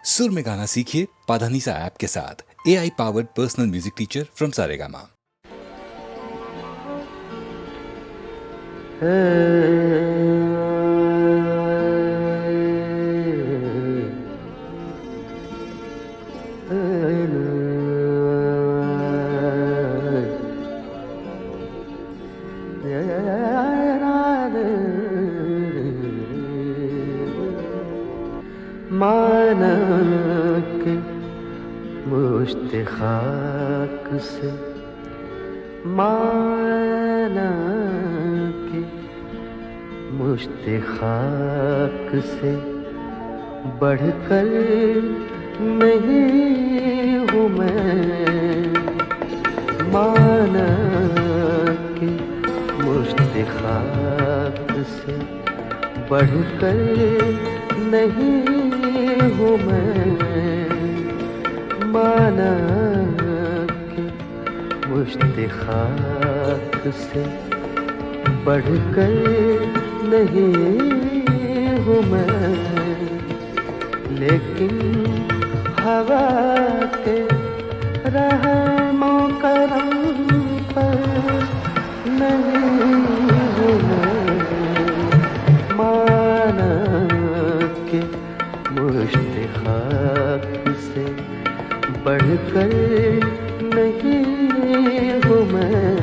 सुर में गाना सीखिए पाधानीसा ऐप के साथ। AI powered personal music teacher from Saregama. माना के मुश्त खाक से, माना के मुश्त खाक से बढ़कर नहीं हूँ मैं। माना के मुश्त खाक से बढ़कर नहीं हूँ मैं। माना कि मुश्त खाक से बढ़कर नहीं हूँ मैं। लेकिन हवा के रहमो करम पर नहीं हूँ मैं। माना के मुश्त खाक से बढ़कर नहीं हूँ मैं।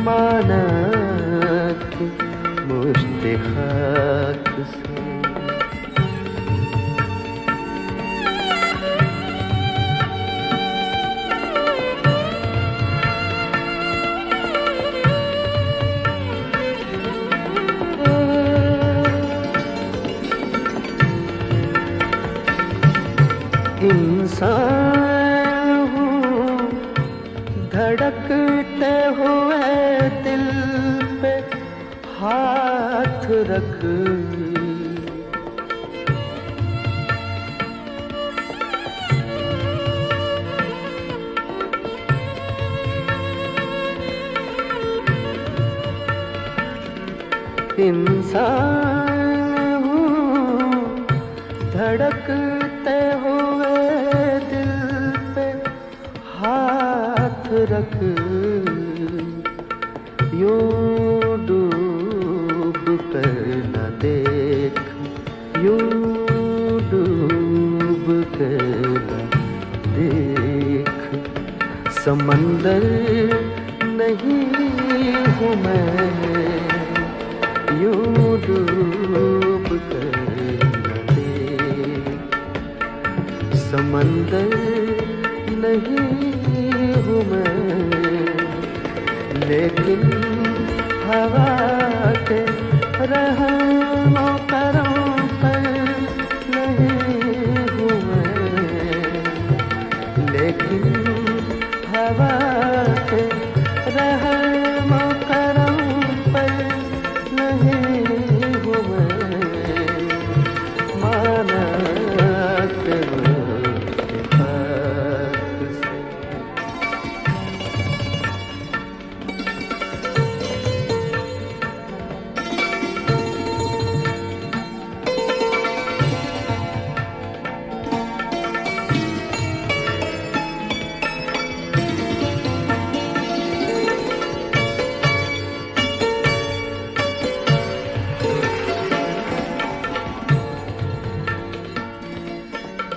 माना के मुश्त खाक से। इंसान हूँ धड़कते हुए दिल पे हाथ रख। इंसान हूँ धड़कते हुए दिल पे हाथ रख। यूं डूब कर न देख, यूं डूब कर न देख। समंदर नहीं हूँ मैं। यूं डूब कर न देख। समंदर नहीं हूँ मैं। लेकिन हवा के रहमो करम पर नहीं हूँ मैं। लेकिन हवा के रहमो करम पर नहीं हूँ मैं। माना के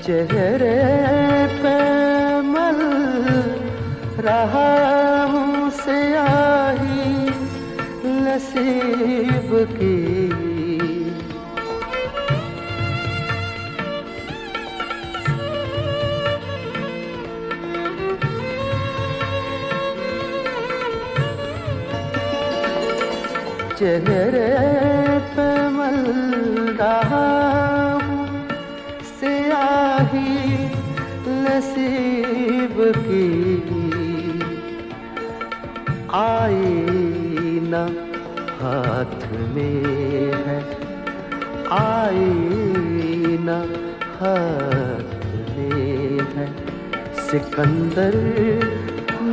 चेहरे पे मल रहा हूँ स्याही नसीब की। चेहरे पे मल रहा स्याही नसीब की। आईना हाथ में है, आईना हाथ में है। सिकंदर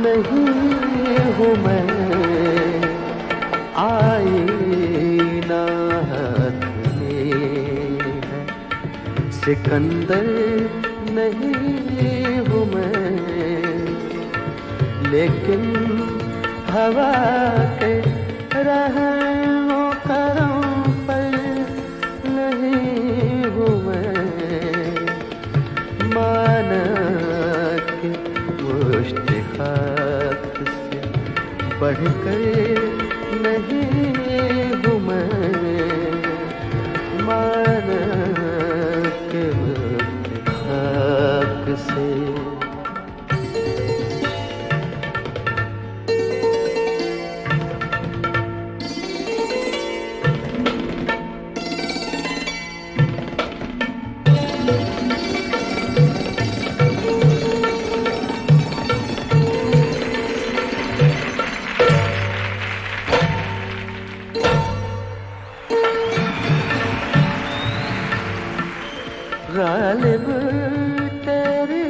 नहीं हूँ मैं। आईना हाथ में है, सिकंदर नहीं हूँ मैं, लेकिन हवा के रहमो करम पर नहीं हूँ मैं। माना कि मुश्त खाक से बढ़कर नहीं हूँ मैं। माना कि मुश्त खाक से गालिब तेरी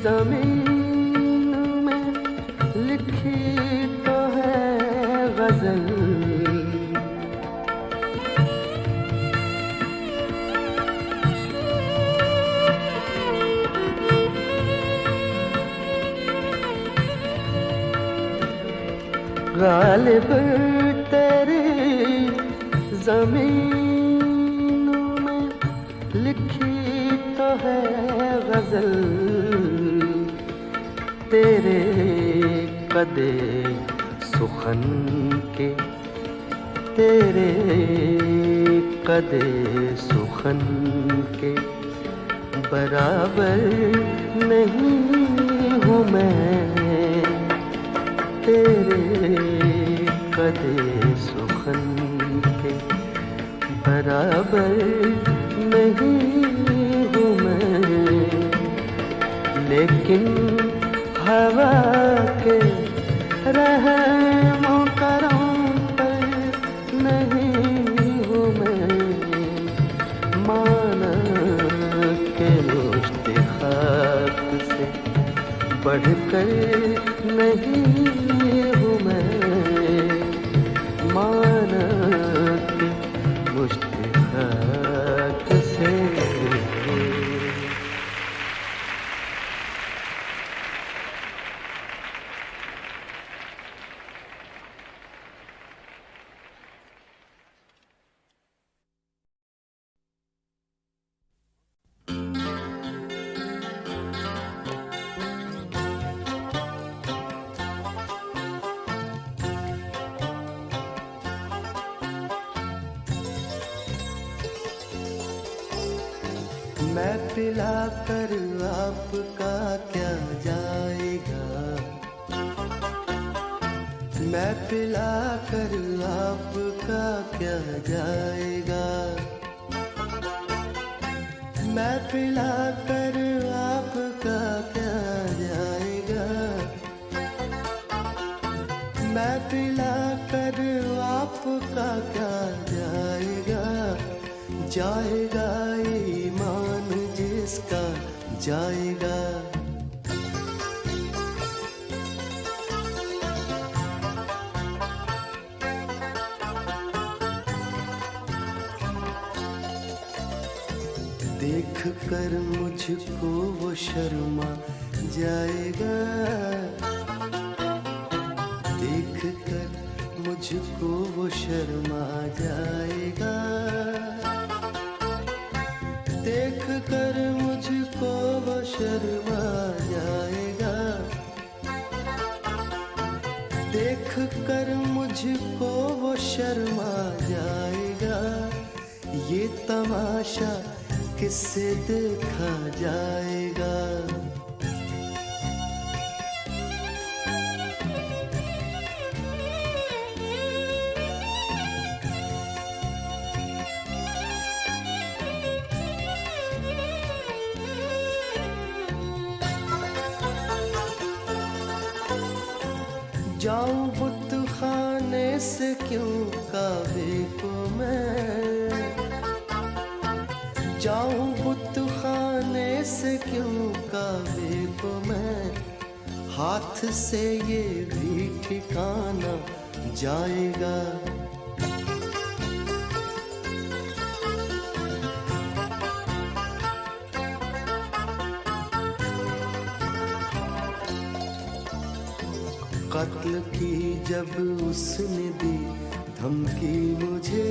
ज़मीन में लिखी तो है गज़ल। गालिब तेरी ज़मीन लिखी तो है गज़ल। तेरे कदे सुखन के, तेरे कदे सुखन के बराबर नहीं हूँ मैं। तेरे कदे सुखन के बराबर नहीं हूँ मैं, लेकिन हवा के रहमो करम पर नहीं हूँ मैं। माना के मुश्त खाक से बढ़कर नहीं हूँ मैं। माना के मुश्त खाक से। मैं पिला कर आपका क्या जाएगा, मैं पिला कर आपका क्या जाएगा। मैं पिला कर आपका क्या जाएगा। मैं पिला कर आपका क्या जाएगा। जाएगा ईमान जिसका जाएगा। देख कर मुझको वो शर्मा जाएगा। देख कर मुझको वो शर्मा जाएगा। देख कर मुझको वो शर्मा जाएगा। देख कर मुझको वो शर्मा जाएगा। ये तमाशा किससे देखा जाएगा। जाऊं बुत खाने से क्यों काबे को मैं। जाऊं बुत खाने से क्यों काबे को मैं। हाथ से ये भी ठिकाना जाएगा। कत्ल की जब उसने दी धमकी मुझे,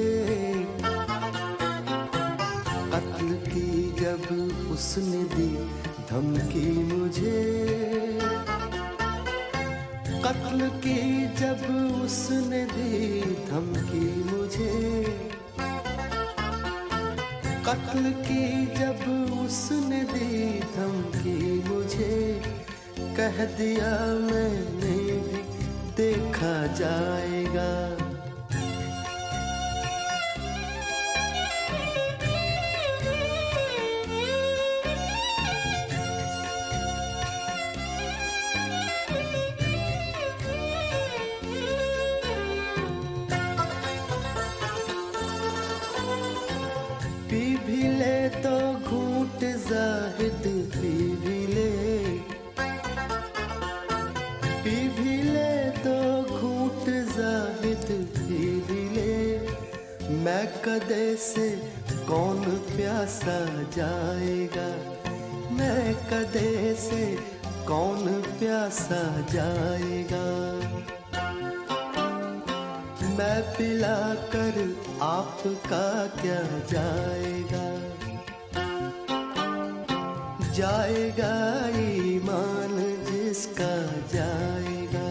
कत्ल की जब उसने दी धमकी मुझे, कत्ल की जब उसने दी धमकी मुझे, कत्ल की जब उसने दी धमकी मुझे, कह दिया मैंने भी देखा जाएगा। पी भी ले तो घूंट ज़ाहिद पी भी ले, पी भी ले तो घूंट ज़ाहिद पी भी ले, मैं कदे से कौन प्यासा जाएगा, मैं कदे से कौन प्यासा जाएगा। मैं पिला कर आपका क्या जाएगा, जाएगा ईमान जिसका जाएगा।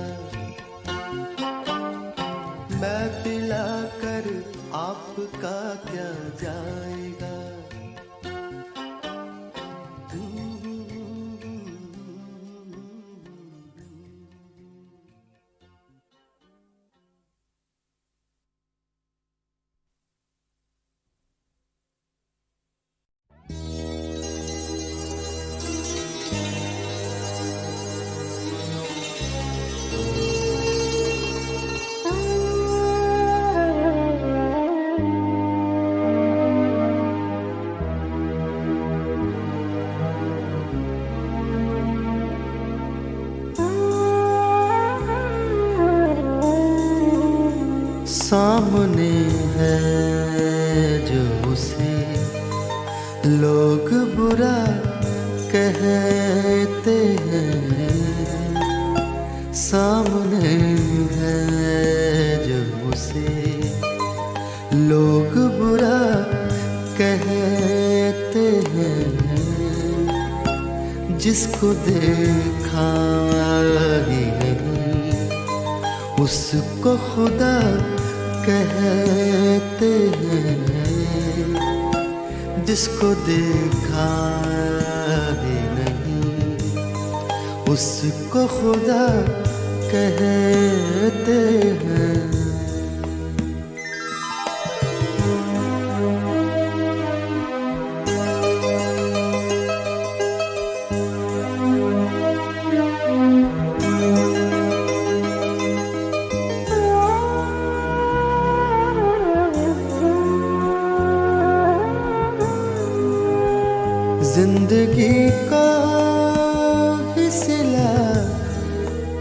मैं पिला कर आपका क्या जाएगा। सामने है जो उसे लोग बुरा कहते हैं, सामने है जो उसे लोग बुरा कहते हैं, जिसको देखा ही नहीं उसको खुदा कहते हैं, जिसको देखा भी नहीं उसको खुदा कहते हैं। जिंदगी का ही सिला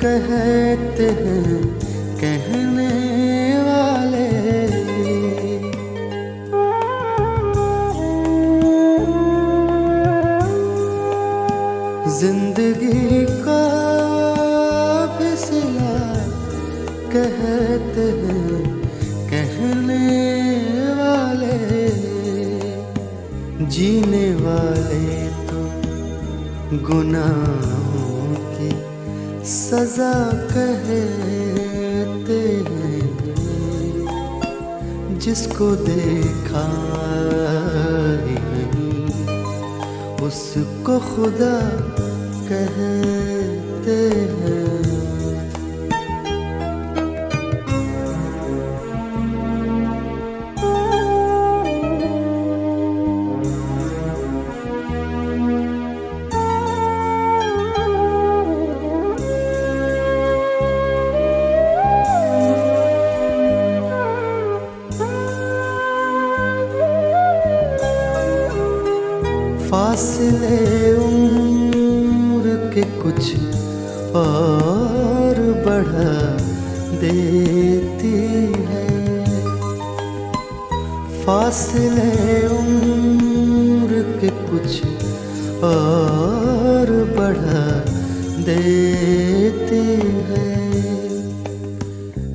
कहते हैं कहने वाले, जिंदगी का भी सिला कहते हैं कहने वाले, जीने वाले तो गुनाहों की सजा कहते हैं, जिसको देखा ही नहीं उसको खुदा कहते हैं। फासले उम्र के कुछ और बढ़ा देती है, फासले उम्र के कुछ और बढ़ा देती है,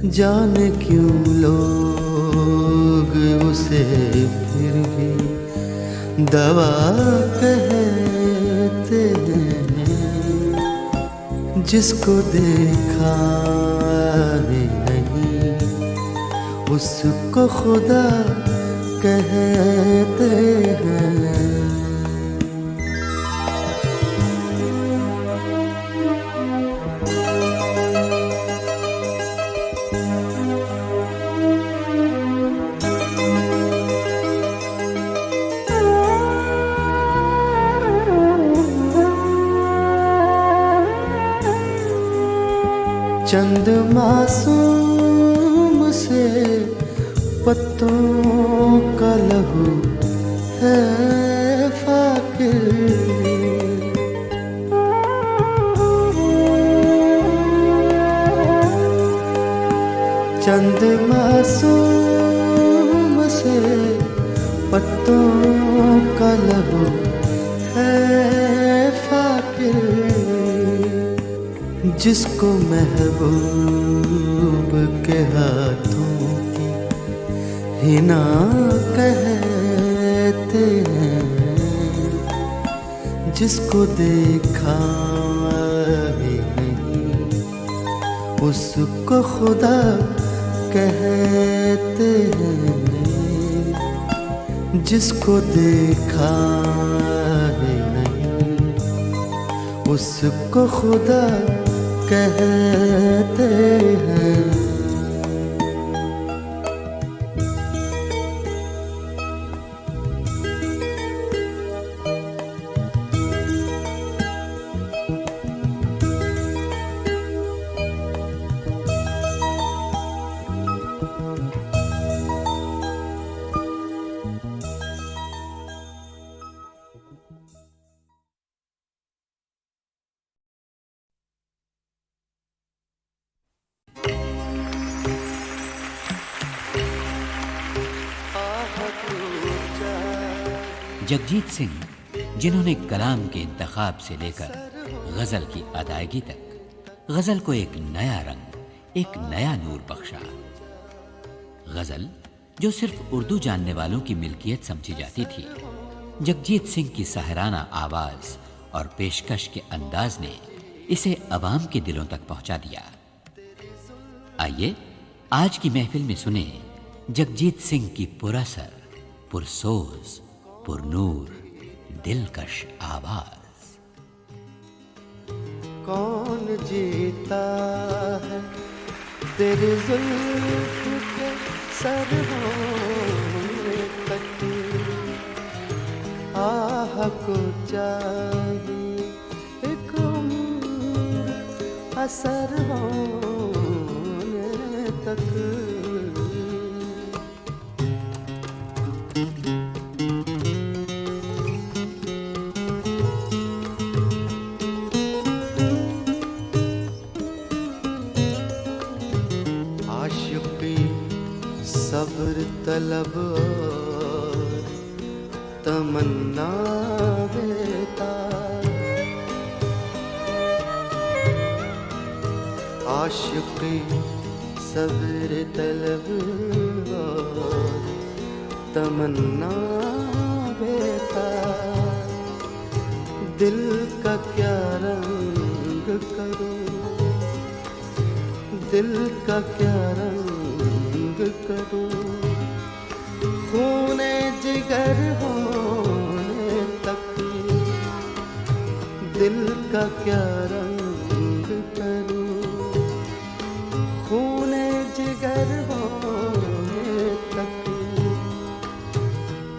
जाने क्यों लोग उसे फिर भी दवा कहते हैं। जिसको देखा है नहीं उसको खुदा कहते हैं। चंद मासूम से पत्तों का लहू है फाकिर। चंद मासूम से पत्तों का लहू है फाकिर। जिसको महबूब के हाथों की हिना कहते हैं। जिसको देखा ही नहीं उसको खुदा कहते हैं। जिसको देखा ही नहीं उसको खुदा कहते हैं। जगजीत सिंह, जिन्होंने कलाम के इंतखाब से लेकर गज़ल की अदायगी तक गज़ल को एक नया रंग, एक नया नूर बख्शा। गज़ल जो सिर्फ उर्दू जानने वालों की मिल्कियत समझी जाती थी, जगजीत सिंह की सहराना आवाज़ और पेशकश के अंदाज ने इसे अवाम के दिलों तक पहुंचा दिया। आइए आज की महफिल में सुने जगजीत सिंह की पुरअसर, पुरसोज, पुरनूर, दिलकश आवाज। कौन जीता है तेरे जुल्फ के सर होने तक। आह को चाहिए एक उम्र असर होने तक। सब्र तलब और तमन्ना देता। आशिक़ी सब्र तलब और तमन्ना देता। दिल का क्या रंग करूं, दिल का क्या रंग करूं। खूने जिगर होने तक दिल का क्या रंग करूं। खूने जिगर होने तक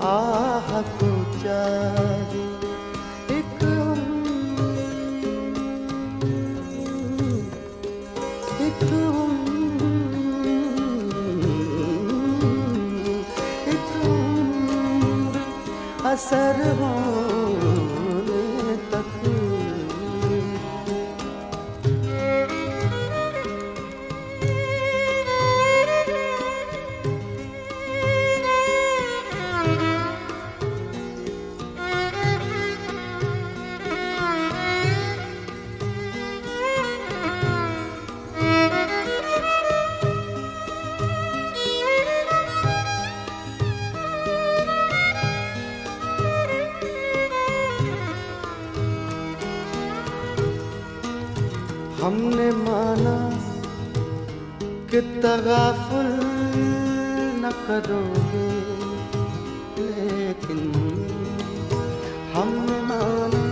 आह को चाहिए एक असर होने तक। हमने माना कि तगाफुल न करोगे, लेकिन हमने माना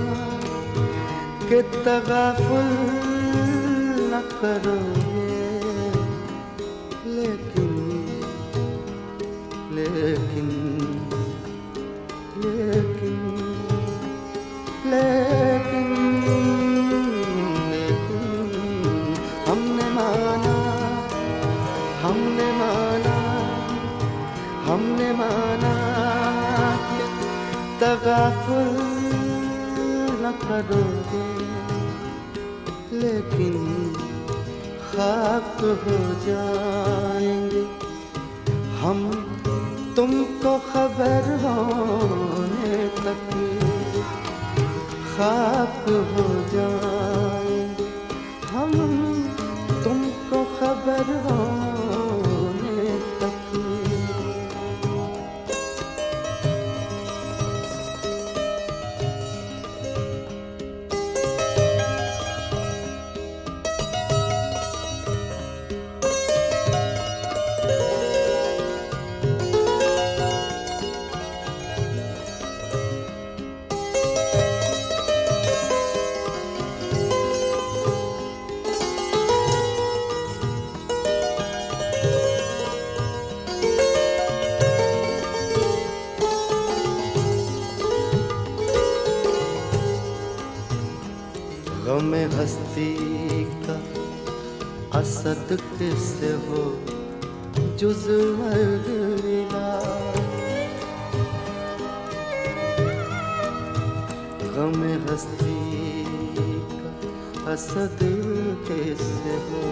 कि तगाफुल न करोगे, लेकिन लेकिन लेकिन लेकिन हमने माना हमने माना हमने माना कि तगाफुल न करोगे, लेकिन खाक हो जाएंगे हम तुमको खबर होने तक, खाक हो जाएंगे हम तुमको खबर होने तक। गम हस्ती का असद किससे हो जुज़ मर्ग मिला, गम हस्ती का असद किससे हो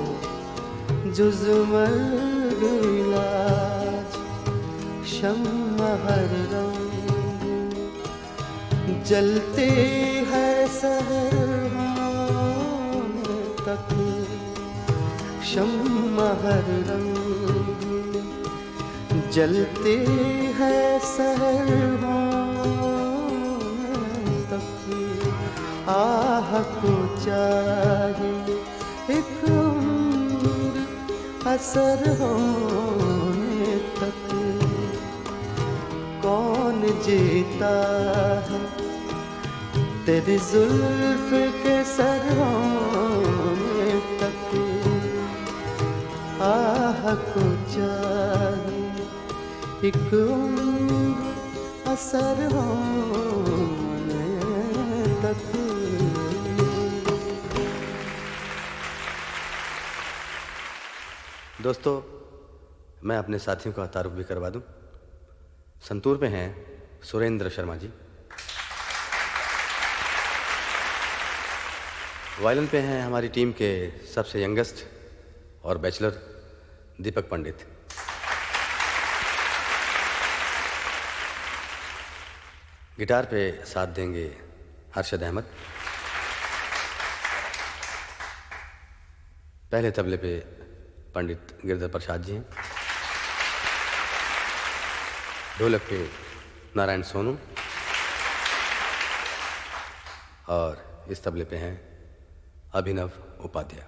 जुज़ मर्ग मिला। शम्मा हर रंग जलती है सहर तक, शम्मा हर रंग जलती है सहर तक। आह को चाहिए एक उम्र असर होने तक, कौन जीता है तेरी जुल्फ के सर होने तक। आह को चाहिए एक उम्र असर होने तक। दोस्तों, मैं अपने साथियों का तारुफ भी करवा दूं। संतूर पे हैं सुरेंद्र शर्मा जी, वायलिन पे हैं हमारी टीम के सबसे यंगेस्ट और बैचलर दीपक पंडित, गिटार पे साथ देंगे अरशद अहमद, पहले तबले पे पंडित गिरधर प्रसाद जी हैं, ढोलक पे नारायण सोनू और इस तबले पे हैं अभिनव उपाध्याय।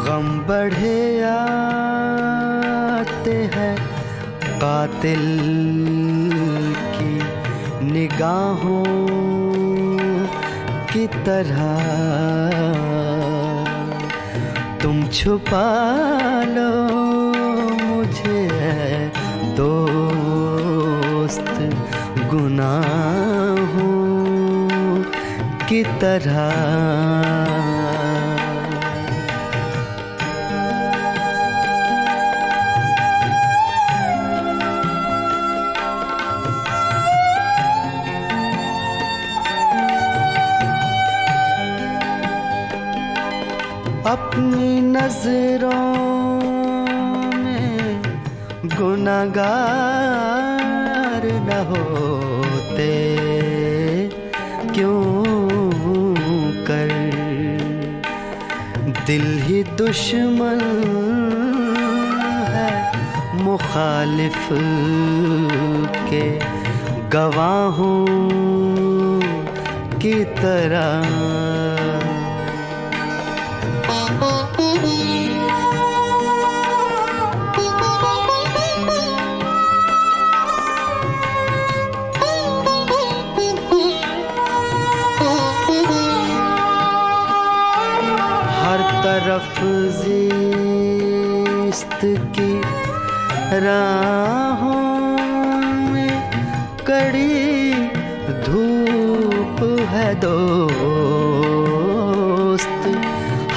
गम बढ़े आते हैं कातिल की निगाहों की तरह, तुम छुपा लो मुझे दोस्त गुनाहों की तरह। अपनी नजरों में गुनाहगार न होते क्यों दुश्मन है मुखालिफ के गवाहों की तरह। हर तरफ ज़िस्त की राहों में कड़ी धूप है दोस्त।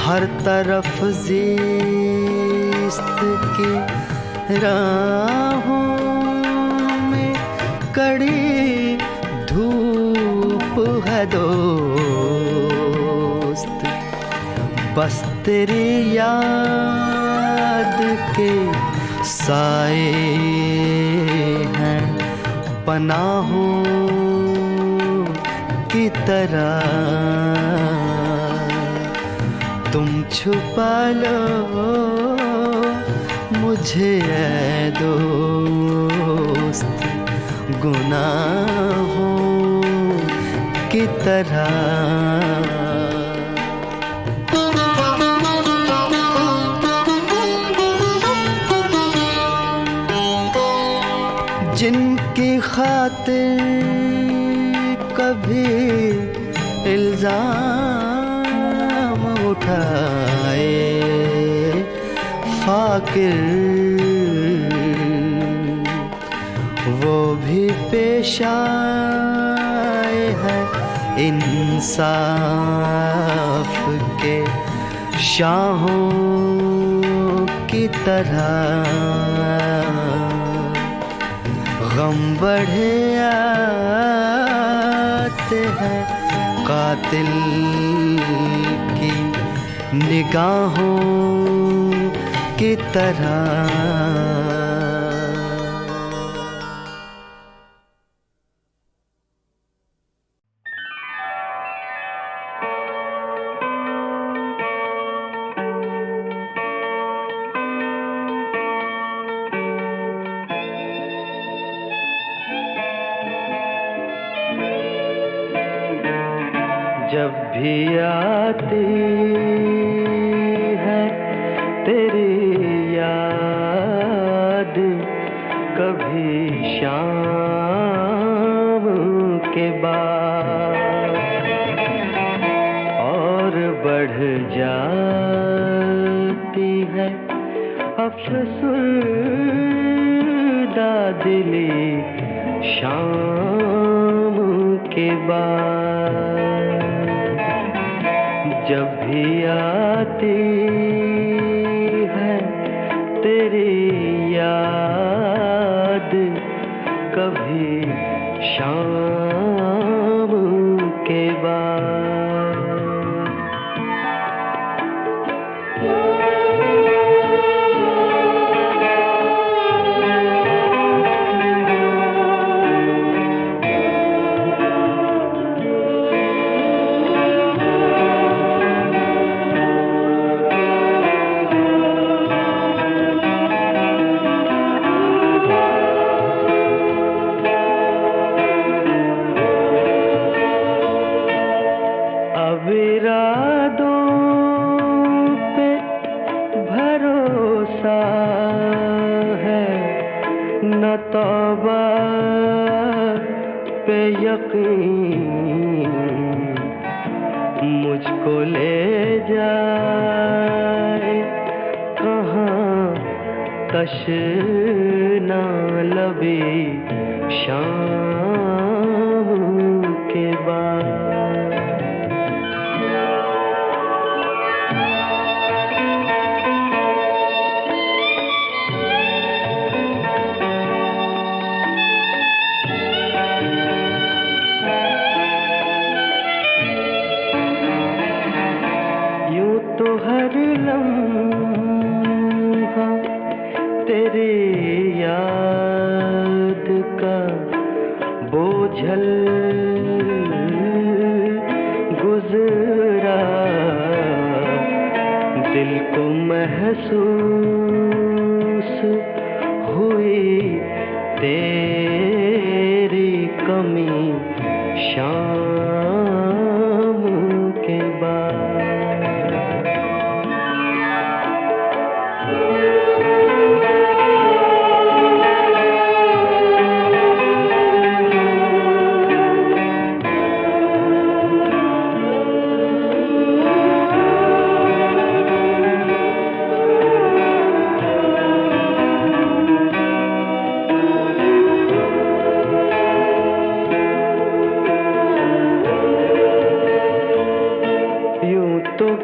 हर तरफ ज़िस्त की राहों में कड़ी धूप है दोस्त। बस तेरी याद के साए हैं पनाहों की तरह। तुम छुपा लो मुझे ऐ दोस्त गुनाहों की तरह। जिनकी खातिर कभी इल्जाम उठाए फाकिर, वो भी पेश आए हैं इंसाफ के शाहों की तरह। गम बढ़े आते हैं कातिल की निगाहों की तरह। जब भी आती है तेरी याद, कभी शाम के बाद और बढ़ जाती है अफसुर्दा दिली शाम के बाद। जब भी आती है तेरी याद, कभी शाम के बाद। तौबा पे यकीन मुझको ले जाए कहाँ तशना लबी शाम के बाद। तो हर लम्हा तेरी याद का बोझल गुजरा, दिल को महसूस हुई तेरी कमी शाम के बाद।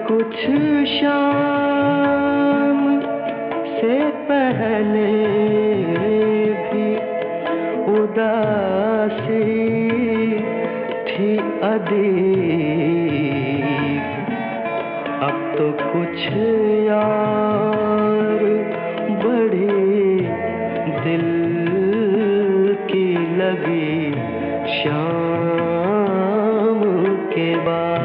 कुछ शाम से पहले भी उदासी थी अदीब, अब तो कुछ यार बड़ी दिल की लगी शाम के बाद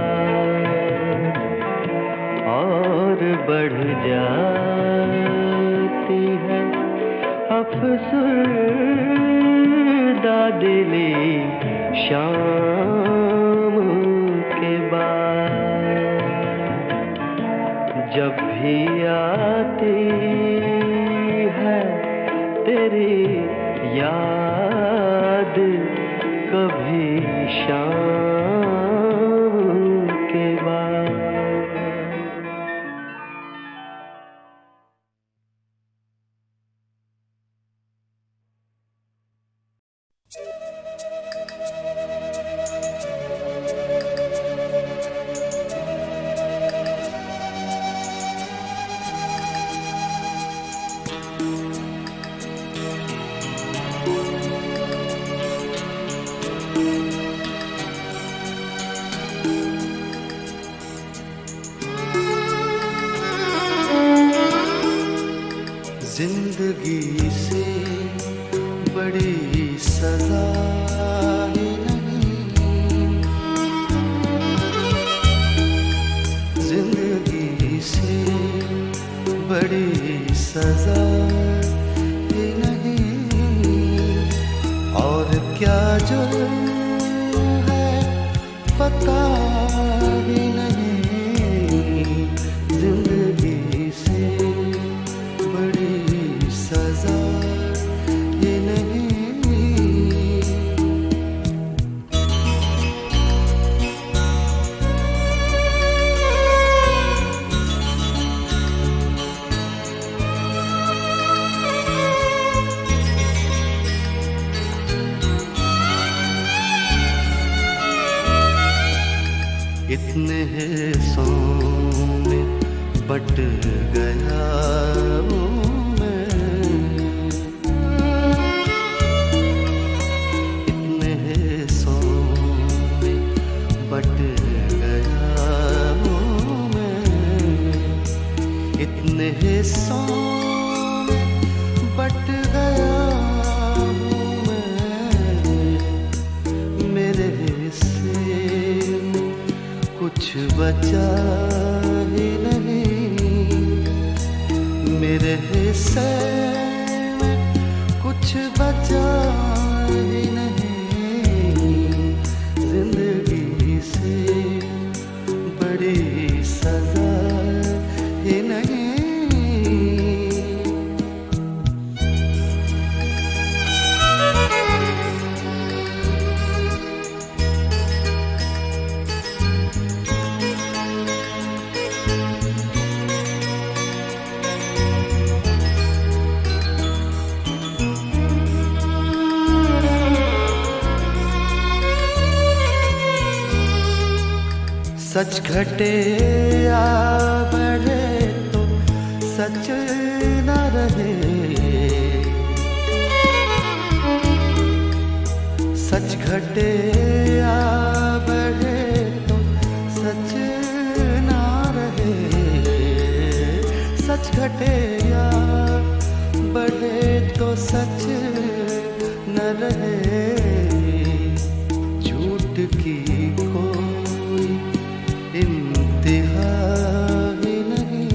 और बढ़ जाती है अफसरदा दिली शाम के बाद। जब भी आती है तेरी याद कभी शाम के बाद। जिंदगी से बड़ी सजा ही नहीं, जिंदगी से बड़ी सजा ही नहीं, और क्या जुर्म है पता ही नहीं, जिंदगी से बड़ी सजा ये नहीं। इतने हिस्सों में बट गया हूँ मैं, इतने हिस्सों में बट गया हूँ मैं, इतने हिस्सों में बट गया हूँ मैं, मेरे हिस्से में कुछ बचा ही नहीं, मेरे हिस्से में कुछ बचा ही नहीं, जिंदगी से बड़ी सजा ही नहीं। सच घटे या बढ़े तो सच न रहे, सच घटे या बढ़े तो सच न रहे, सच घटे या बढ़े तो सच न रहे, झूठ की इंतहा ही नहीं,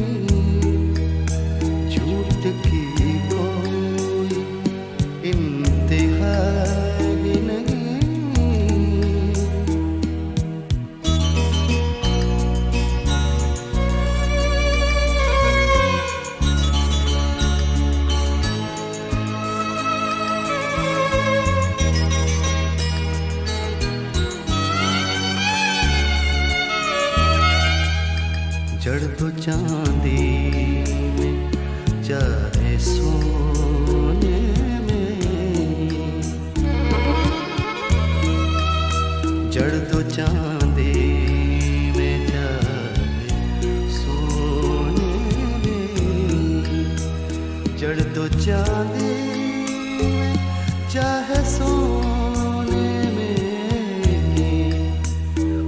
सोने में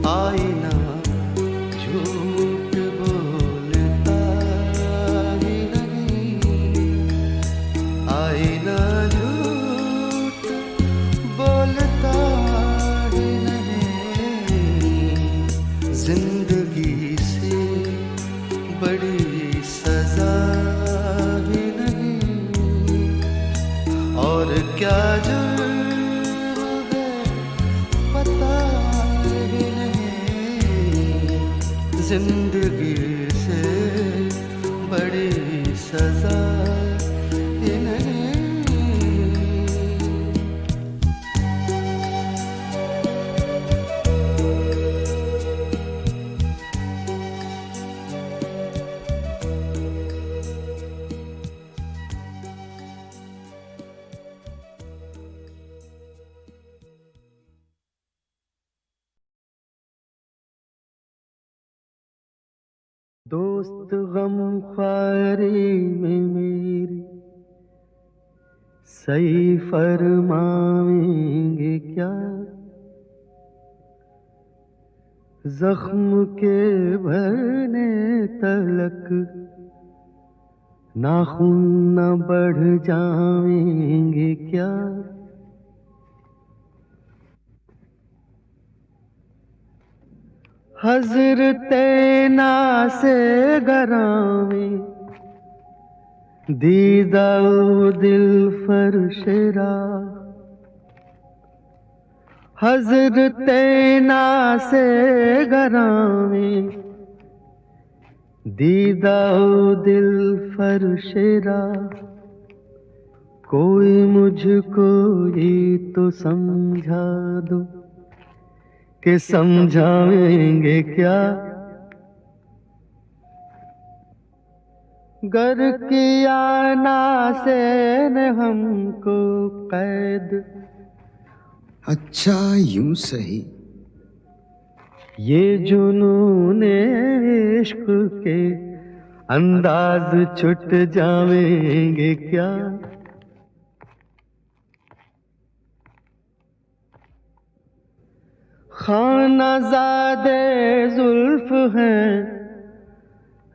आईना झूठ बोलता ही नहीं, आईना झूठ बोलता ही नहीं। जिंदगी से बड़ी सजा ही नहीं, और क्या जुर्म है पता ही नहीं। जिंदगी से बड़ी सजा ही नहीं। दोस्त गम ख्वारी में मेरी सही फरमाएंगे क्या, जख्म के भरने तलक नाखून न बढ़ जाएंगे क्या। हज़रते नासे गरामे दीदाओ दिल फरशरा, हज़रते नासे गरामे दीदाओ दिल फरशरा। कोई मुझको ये तो समझा दो कि समझाएंगे क्या। गर किया नासे ने हमको कैद, अच्छा यूं सही। ये जुनूने इश्क के अंदाज छुट जाएंगे क्या। खानाज़ादे जुल्फ हैं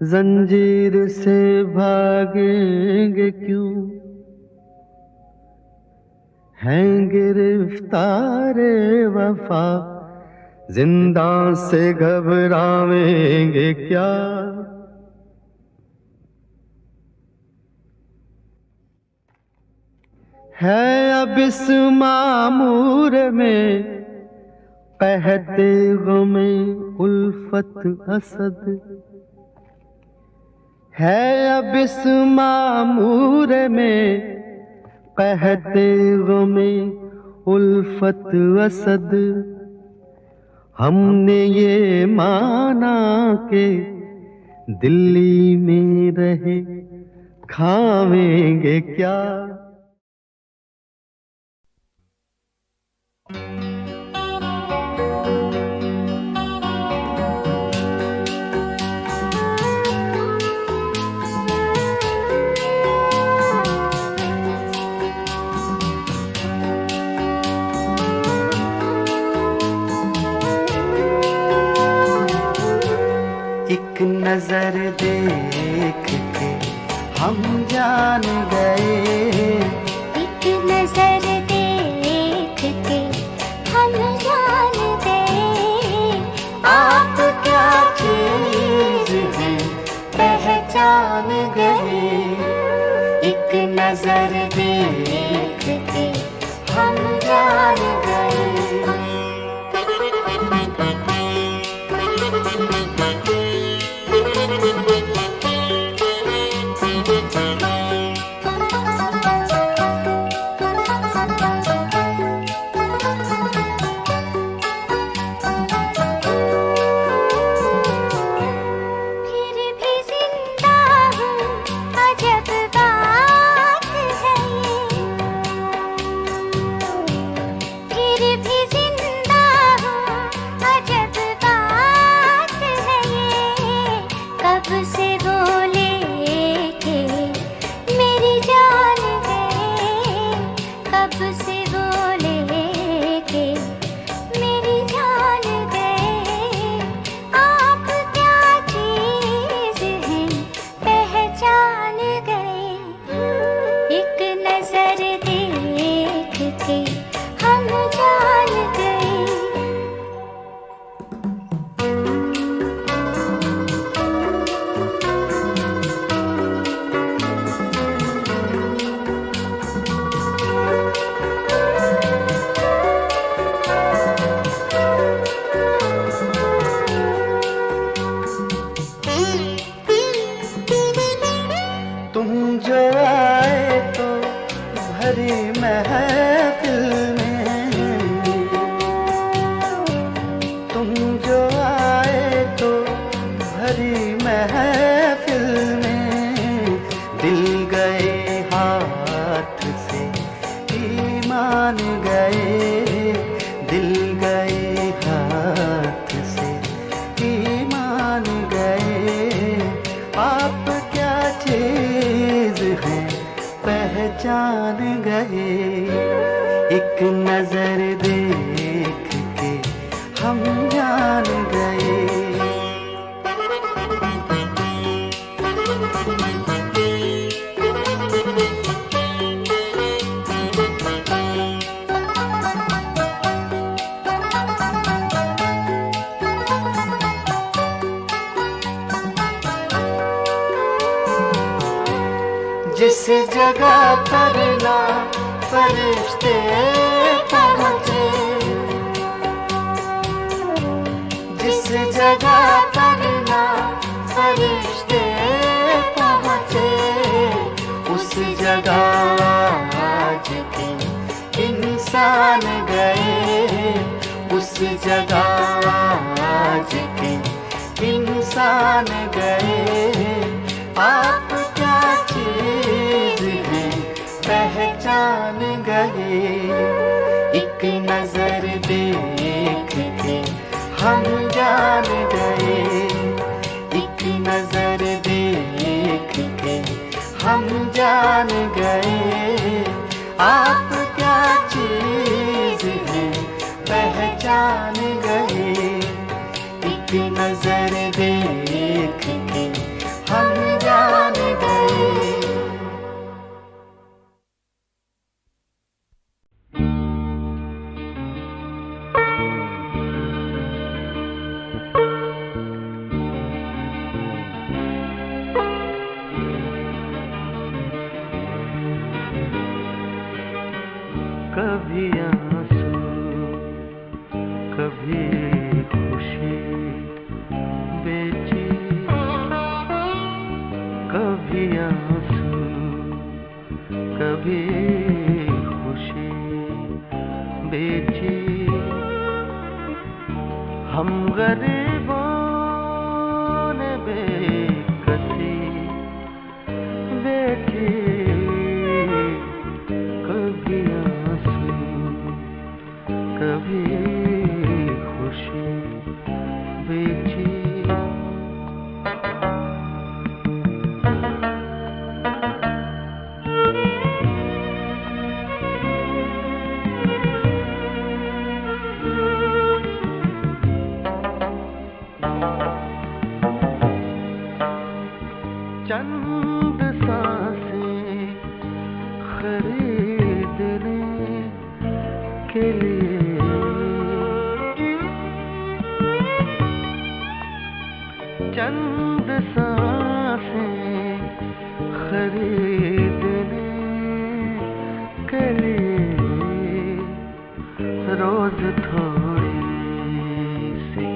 जंजीर से भागेंगे क्यों, हैं गिरफ्तारे वफा जिंदा से घबराएंगे क्या। है अब इस मामूर में कहते गमे उल्फत असद, है अब इस मामूर में कहते गमे उल्फत असद। हमने ये माना के दिल्ली में रहे खावेंगे क्या। एक नजर देख के हम जान गए, एक नजर देख के हम जान गए। आप क्या चीज हैं पहचान गए। एक नजर देख के हम जान गए। से बोले गए, दिल गए हाथ से ही मान गए। आप क्या चीज है पहचान गए। एक नजर देख के हम जान गए। जिस जगह पर ना फरिश्ते पहुँचे, जिस जगह पर ना फरिश्ते पहुँचे, उस जगह आज के इंसान गए। उस जगह आज के इंसान गए। आप क्या चीज है पहचान गए। एक नजर देख के हम जान गए। एक नजर देख के हम जान गए। आप क्या चीज है पहचान गए। एक नजर देख के हम जान गए। कभी आंसू कभी खुशी बेची, कभी आंसू कभी खुशी बेची। हम गरीबों ने बेकसी बेची। कभी आंसू कभी खुशी बेची। चंद सांसें खरीदने के लिए, चंद सांसें खरीदने के लिए, रोज थोड़ी सी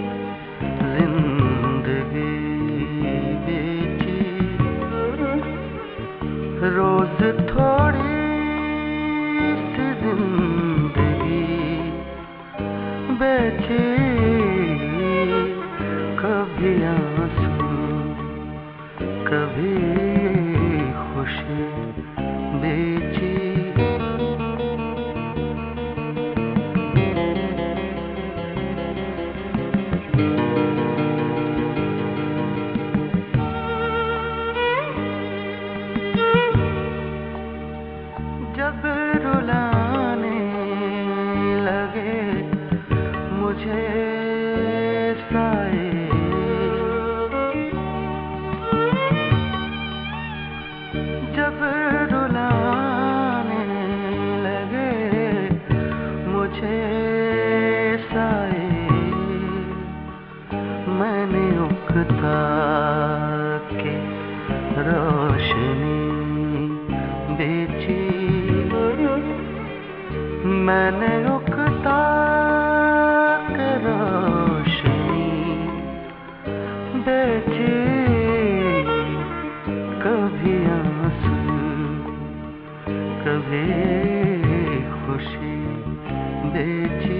जिंदगी बेची। रोज थोड़ी सी जिंदगी बेची। कभी आंसू कभी खुशी बेची। जब रुलाने लगे मुझे साए, जब रुलाने लगे मुझे साए, मैंने उकता के रोशनी बेची। मैंने उकता के रोशनी बेची। कभी आंसू कभी खुशी बेची।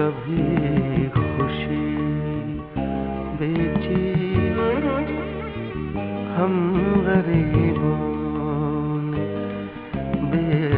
कभी खुशी बेची हम गरीबों ने